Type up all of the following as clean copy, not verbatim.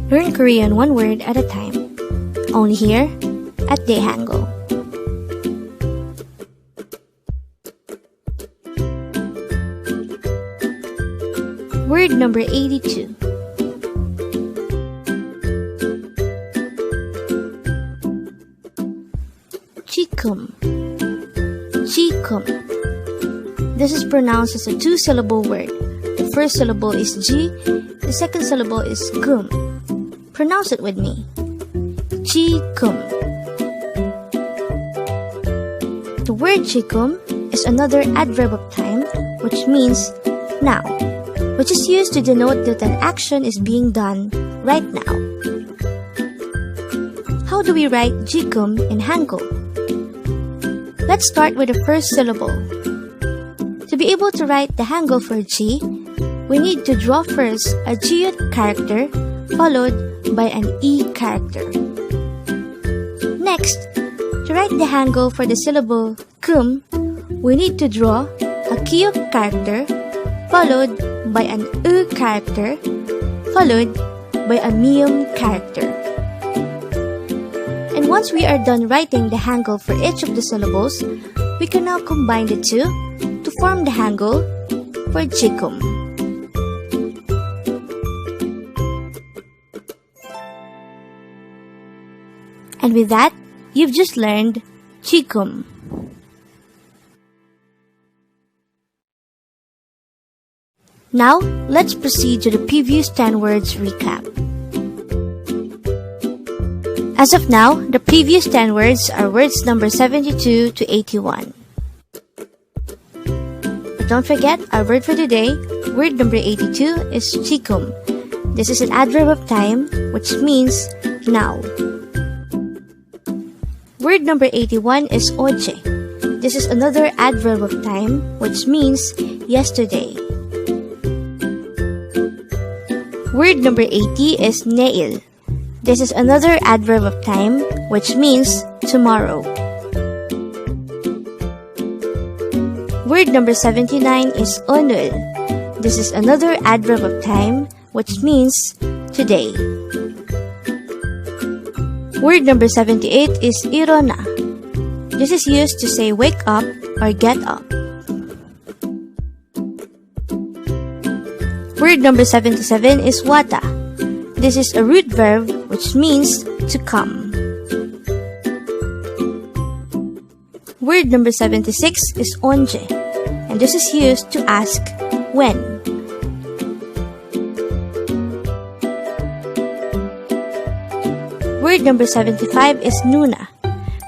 Learn Korean one word at a time. Only here at Dae-Hangul. Word number 82. Jigeum. Jigeum. This is pronounced as a two-syllable word. The first syllable is ji, the second syllable is gum. Pronounce it with me. Jigeum. The word jigeum is another adverb of time, which means now, which is used to denote that an action is being done right now. How do we write jigeum in Hangul? Let's start with the first syllable. To be able to write the Hangul for ji, we need to draw first a jiut character followed by an e character. Next, to write the Hangul for the syllable gum, we need to draw a kyuk character followed by an u character followed by a miyum character. And once we are done writing the Hangul for each of the syllables, we can now combine the two to form the Hangul for jigeum. And with that, you've just learned jigeum. Now, let's proceed to the previous 10 words recap. As of now, the previous 10 words are words number 72 to 81. But don't forget, our word for today, word number 82, is jigeum. This is an adverb of time, which means now. Word number 81 is oje. This is another adverb of time, which means yesterday. Word number 80 is neil. This is another adverb of time, which means tomorrow. Word number 79 is onul. This is another adverb of time, which means today. Word number 78 is irona. This is used to say wake up or get up. Word number 77 is wata. This is a root verb which means to come. Word number 76 is onje, and this is used to ask when. Word number 75 is nuna.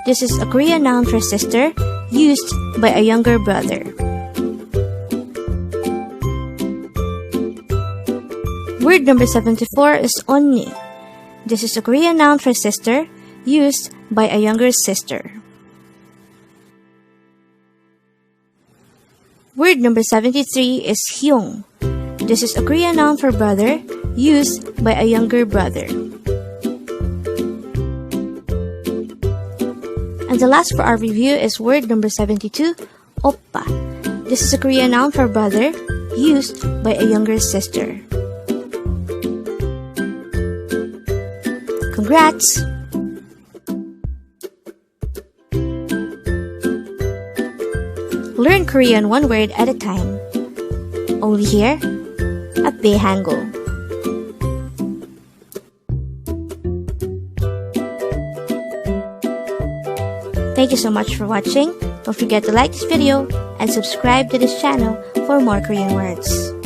This is a Korean noun for sister used by a younger brother. Word number 74 is onni. This is a Korean noun for sister used by a younger sister. Word number 73 is hyung. This is a Korean noun for brother used by a younger brother. And the last for our review is word number 72, oppa. This is a Korean noun for brother used by a younger sister. Congrats! Learn Korean one word at a time. Only here at Dae-Hangul. Thank you so much for watching. Don't forget to like this video and subscribe to this channel for more Korean words.